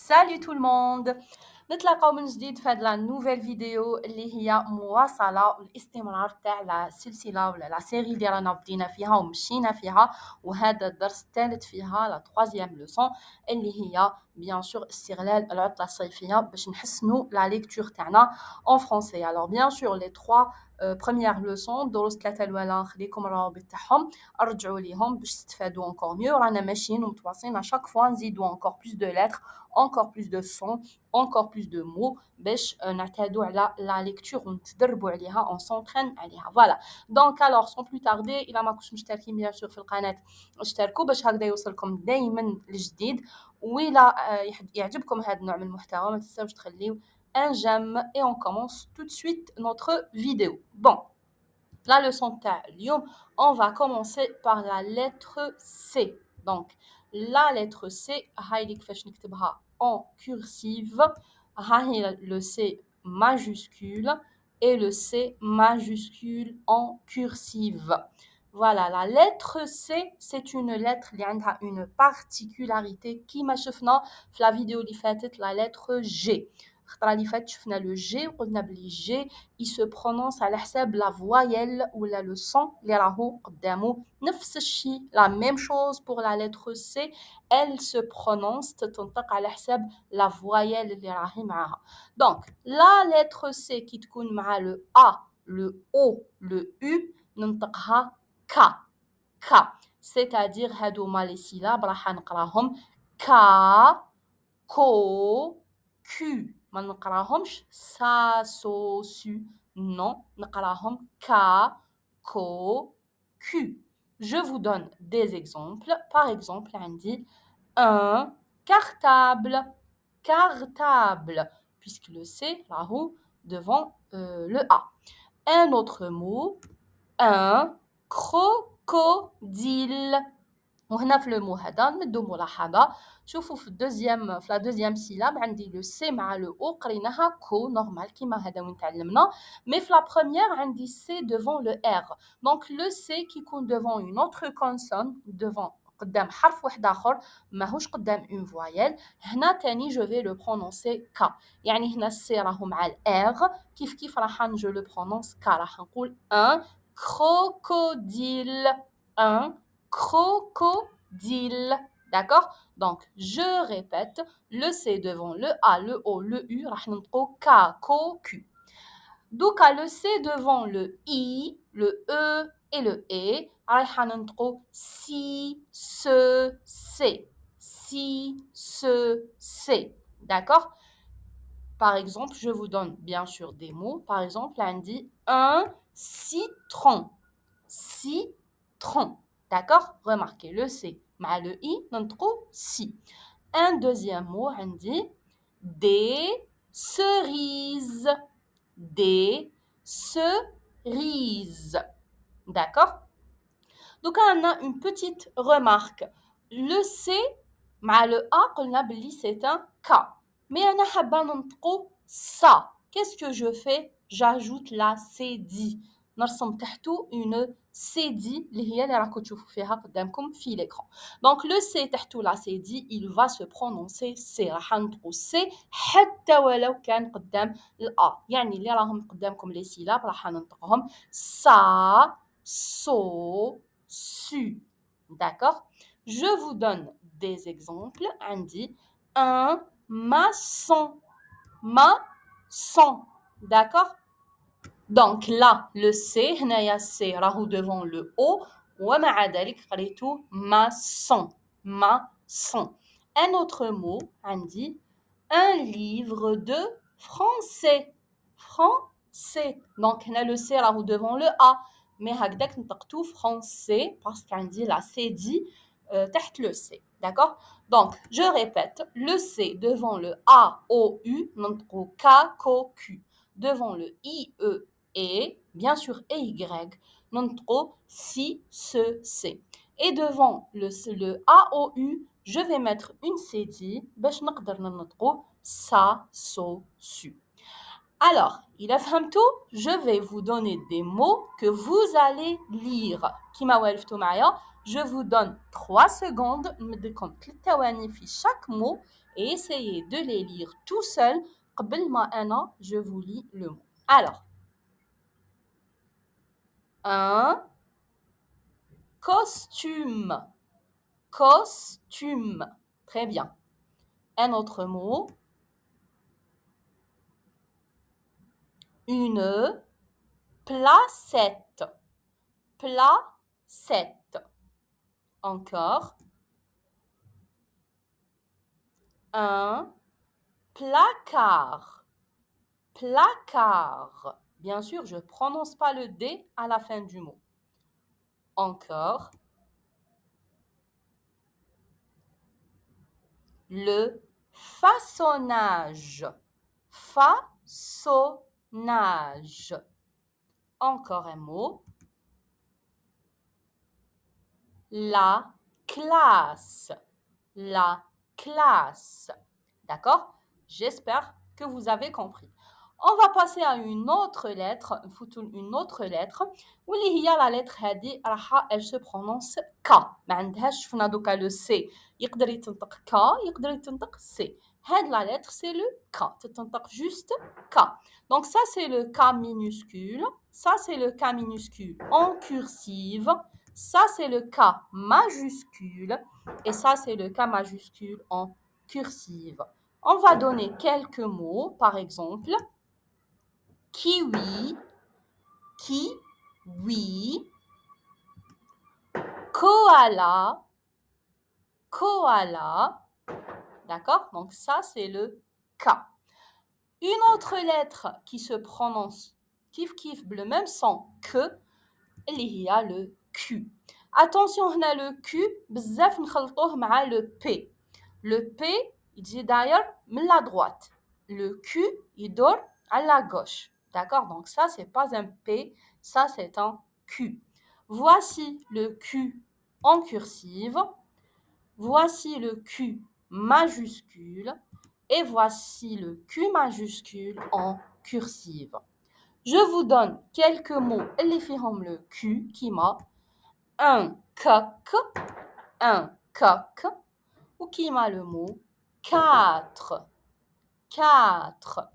Salut tout le monde. نتلاقاو من جديد في هاد لا نوفيل فيديو اللي هي مواصله والاستمرار تاع لا سلسله ولا لا سيري اللي رانا بدينا فيها ومشينا فيها. وهذا الدرس الثالث فيها لا troisième لوسون اللي هي بيان سور استغلال العطله الصيفيه باش نحسنوا لا ليكتور تاعنا en français. Alors bien sûr les trois premières leçons دروس ثلاثه الاولى خليكم الروابط تاعهم ارجعوا ليهم باش تستفادوا encore mieux. رانا ماشيين ومتواصلين à chaque fois نزيدوا encore plus de lettres, encore plus de sons, encore plus de mots باش نعتادوا على la lecture ونتدربوا عليها on s'entraîne عليها. Voilà. Donc alors sans plus tarder الى ما كنتش مشتركين بيان سور في القناه اشتركوا باش هكذا يوصلكم دائما الجديد. وإلا يعجبكم هذا النوع من المحتوى ما تنساوش تخليو un j'aime et on commence tout de suite notre vidéo. Bon, la leçon تاع اليوم on va commencer par la lettre C. Donc la lettre C هاي اللي كيفاش نكتبها en cursive. هاي le C majuscule et le C majuscule en cursive. Voilà, la lettre C, c'est une lettre qui a une particularité qui m'a شفنا في la vidéo اللي فاتت la lettre G. الخطرة اللي فاتت شفنا le G وقلنا بلي G il se prononce على حساب la voyelle ولا le son اللي راهو قدامه. نفس الشيء la même chose pour la lettre C, elle se prononce تتنطق على حساب la voyelle اللي راهي معاها. Donc la lettre C qui تكون مع le A, le O, le U ننطقها K. K. C'est-à-dire هادوما les syllabes راح نقراهم K, Ko, Q. ما نقراهمش sa, so, su. Non, نقراهم K, Ko, Q. Je vous donne des exemples. Par exemple, on dit un cartable. Cartable. Puisque le C, là-haut, devant le A. Un autre mot, un crocodile. وهنا في لو مو هذا نمدو ملاحظه. شوفوا في لا دوزيام سيلاب عندي لو سي مع لو او قريناها كو نورمال كيما هذا وين تعلمنا. مي في لا بروميير عندي سي devant le R. دونك لو سي كيكون devant une autre consonne, devant قدام حرف واحد اخر ماهوش قدام اون فوايل. هنا تاني جو في لو برونونسي كا. يعني هنا السي راهو مع الار كيف راح نجو لو برونونس كا. راح نقول ان crocodile, un crocodile. D'accord? Donc, je répète, le C devant le A, le O, le U, راح ننطقو K, Ko, Q. Donc, le C devant le I, le E et le E, راح ننطقو si, se, C. Si, se, C. D'accord? Par exemple, je vous donne bien sûr des mots. Par exemple, on dit un citron. Citron. D'accord? Remarquez le C. مع le I, ننطقو si. Un deuxième mot, on dit des cerises. Des cerises. D'accord? Donc, on a une petite remarque. Le C, مع le A, قلنا بلي c'est un K. Mais أنا حابة ننطقو ça. Qu'est-ce que je fais? J'ajoute la CD. نرسم تحتو une CD اللي هي اللي راكو تشوفوا فيها قدامكم في l'écran. Donc le C تحتو la CD, il va se prononcer C. راح ننطقو C حتى ولو كان قدام الA. يعني اللي راهم قدامكم les syllabes راح ننطقهم ça, so, su. D'accord? Je vous donne des exemples. On dit un maçon. Maçon. D'accord? Donc là, le C, هنايا C راهو devant le O. ومع ذلك قريتو maçon. Maçon. Un autre mot, on dit un livre de français. Français. Donc هنا le C راهو devant le A. Mais هكذاك نطقتو français parce qu'on dit la C dit تحت le C. D'accord? Donc, je répète, le C devant le A, O, U, ننطقو K, Ko, Q. Devant le I, E, E, bien sûr, et Y, ننطقو si, se, C. Et devant le A, O, U, je vais mettre une CD باش نقدر ننطقو sa, so, su. Alors, il a tout, je vais vous donner des mots que vous allez lire. كيما والفتو معايا Je vous donne 3 secondes. نمدلكم 3 ثواني في chaque mot et essayez de les lire tout seul. قبل ما أنا je vous lis le mot. Alors, un costume. Costume. Très bien. Un autre mot. Une placette. Placette. Encore. Un placard. Placard. Bien sûr, je ne prononce pas le D à la fin du mot. Encore. Le façonnage. Façonnage. Encore un mot. La classe. La classe. D'accord? J'espère que vous avez compris. On va passer à une autre lettre, une autre lettre, واللي هي la lettre هذه راح elle se prononce K. ما عندهاش شفنا دوكا le C. يقدر يتنطق K, يقدر يتنطق C. هاد la lettre c'est le K. تتنطق juste K. Donc ça c'est le K minuscule, ça c'est le K minuscule en cursive, ça c'est le K majuscule et ça c'est le K majuscule en cursive. On va donner quelques mots, par exemple, kiwi, kiwi, koala, koala. D'accord? Donc ça, c'est le K. Une autre lettre qui se prononce kif kif le même son que, il y a le Q. Attention, on a le Q, بزاف نخلطوه مع le P. Le P, il dit d'ailleurs de la droite. Le Q, il dort à la gauche. D'accord? Donc ça, c'est pas un P, ça, c'est un Q. Voici le Q en cursive. Voici le Q majuscule. Et voici le Q majuscule en cursive. Je vous donne quelques mots. Les filles le Q qui m'a un coq, ou qui m'a le mot 4. 4.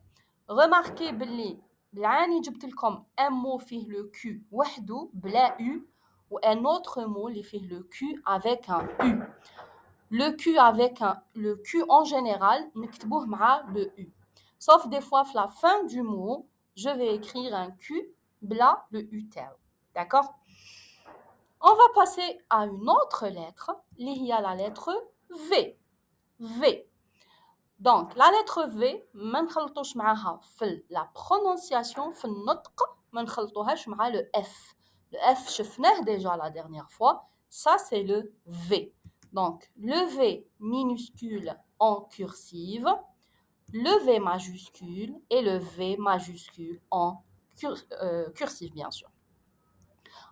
Remarquez بلي بالعاني جبت لكم un mot فيه le Q وحده بلا U ou un autre mot اللي فيه le Q avec un U. Le Q avec le Q en général نكتبوه مع le U. Sauf des fois, à la fin du mot, je vais écrire un Q bla le U تاعو. D'accord? On va passer à une autre lettre, il y a la lettre V. V. Donc, la lettre V, ما نخلطوش معاها في la prononciation, في النطق, ما نخلطوهاش مع le F. Le F, شفناه déjà la dernière fois, ça c'est le V. Donc, le V minuscule en cursive, le V majuscule et le V majuscule en cursive, bien sûr.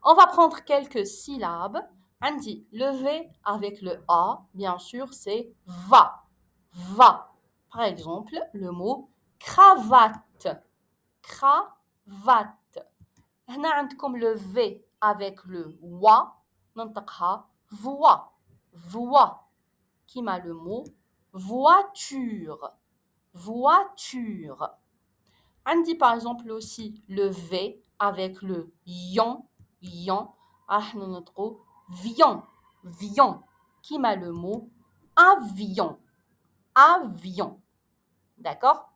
On va prendre quelques syllabes. On dit le V avec le A, bien sûr, c'est va. Va. Par exemple, le mot cravate. Cravate. هنا عندكم le V avec le wa, ننطقها voix. Voix. Qui m'a le mot voiture. Voiture. On dit par exemple aussi le V avec le yon. Yon. Vion. Vion. Qui m'a le mot avion. Avion. D'accord?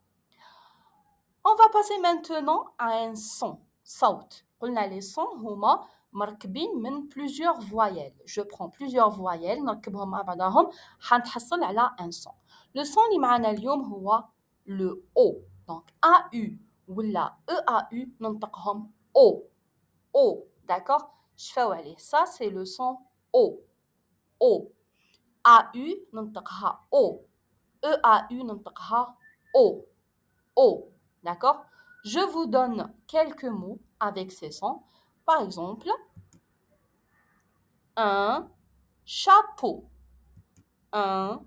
On va passer maintenant à un son. Saut. قلنا les sons هما مركبين من plusieurs voyelles. Je prends plusieurs voyelles نركبهم مع بعضهم حنتحصل على un son. Le son اللي معنا اليوم هو le O. Donc AU ولا EAU ننطقهم O. O. D'accord? شفاو عليه. Ça c'est le son O. O. AU ننطقها O. EAU ننطقها O. O. D'accord? Je vous donne quelques mots avec ces sons. Par exemple, un chapeau. Un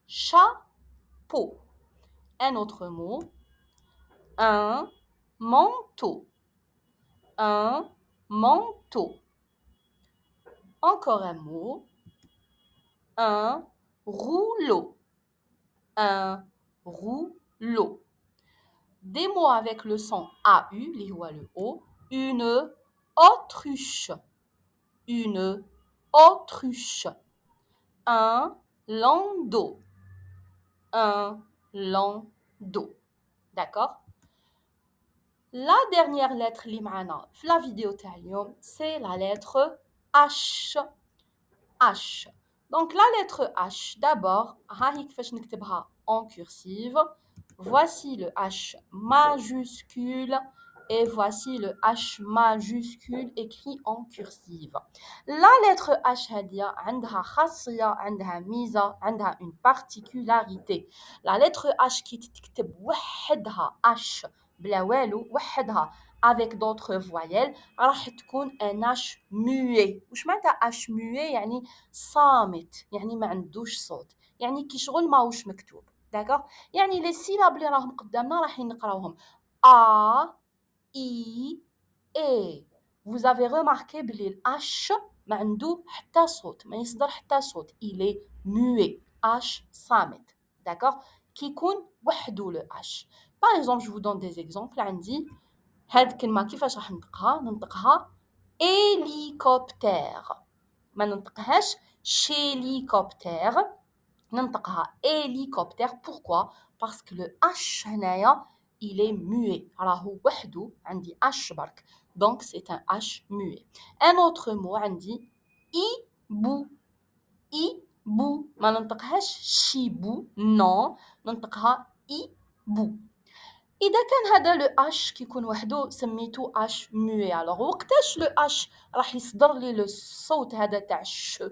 chapeau. Un autre mot. Un manteau. Un manteau. Encore un mot. Un rouleau. Un rouleau. Des mots avec le son AU, li هو le O. Une autruche. Une autruche. Un landau. Un landau. D'accord? La dernière lettre اللي معنا في la vidéo تاع اليوم c'est la lettre H. H. Donc la lettre H, d'abord, ها هي كيفاش نكتبها en cursive. Voici le H majuscule et voici le H majuscule écrit en cursive. La lettre H هذه عندها خاصية، عندها ميزة، عندها une particularité. La lettre H كي تكتب وحدها H بلا والو وحدها avec d'autres voyelles راح تكون un H muet. وش معناتها H muet؟ يعني صامت، يعني ما عندوش صوت، يعني كي شغل ماهوش مكتوب. داكوغ؟ يعني لي سيلاب اللي راهم قدامنا راح نقراوهم A I E. Vous avez remarqué بلي الH ما عنده حتى صوت، ما يصدر حتى صوت. Il est muet. H صامت. داكوغ؟ كي يكون وحده le H. Par exemple, je vous donne des exemples. عندي هاد الكلمة كيفاش راح ننطقها؟ ننطقها hélicoptère. ما ننطقهاش شيليكوبتر، ننطقها hélicoptère. Pourquoi? Parce que le H هنايا il est muet. راهو وحده عندي H برك. Donc c'est un H muet. Un autre mot عندي hibou. hibou. ما ننطقهاش شيبو. Non. ننطقها hibou. إذا كان هذا لو اش كيكون وحده سميتو اش موي. الوغ وقتاش لو اش راح يصدر لي لو الصوت هذا تاع ش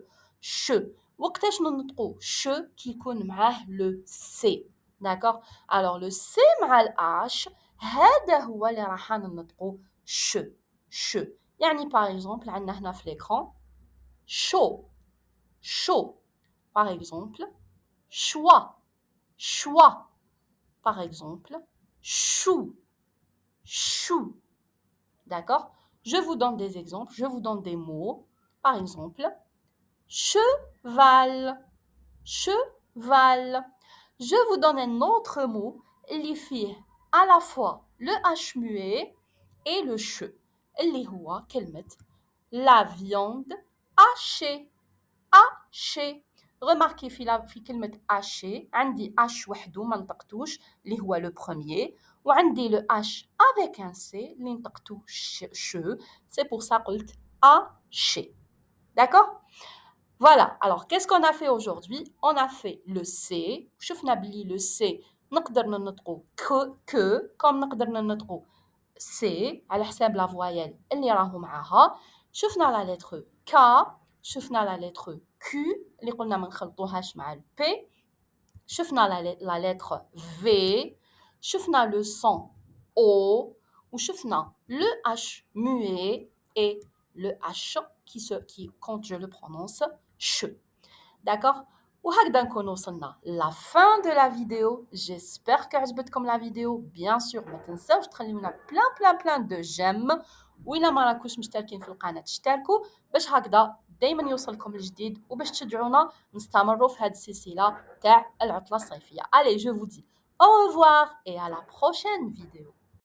وقتاش ننطقو ش كيكون معاه لو سي. داكوغ؟ الوغ لو سي مع الاش هذا هو اللي راح ننطقو ش. يعني باغ اكزومبل عندنا هنا في ليكرون شو. باغ اكزومبل شوا. باغ اكزومبل chou. D'accord? Je vous donne des exemples, je vous donne des mots. Par exemple, cheval. Je vous donne un autre mot, اللي فيه à la fois le H muet et le ch. اللي هو كلمة la viande hachée. Remarquez في كلمة haché عندي H وحده ما نطقتوش اللي هو le premier وعندي le H avec un C اللي نطقتو ch. C'est pour ça قلت haché. D'accord? Voilà. Alors, qu'est-ce qu'on a fait aujourd'hui? On a fait le C. شفنا بلي le C نقدر ننطقو que comme نقدر ننطقو C على حساب la voyelle اللي راهو معاها. شفنا la lettre K. شفنا la lettre Q اللي قلنا ما نخلطوهاش مع ال P. شفنا la lettre V. شفنا le son O. وشفنا le H muet et le H qui quand je le prononce ch. D'accord? وهكذا نكون وصلنا la fin de la vidéo. J'espère que عجبتكم la vidéo. Bien sûr ما تنساوش تخليونا plein de j'aime. وإلا ما راكوش مشتركين في القناة تشتركوا باش هكذا دايما يوصلكم الجديد وباش تشجعونا نستمروا في هذه السلسلة تاع العطلة الصيفية. Allez, je vous dis au revoir et à la prochaine vidéo.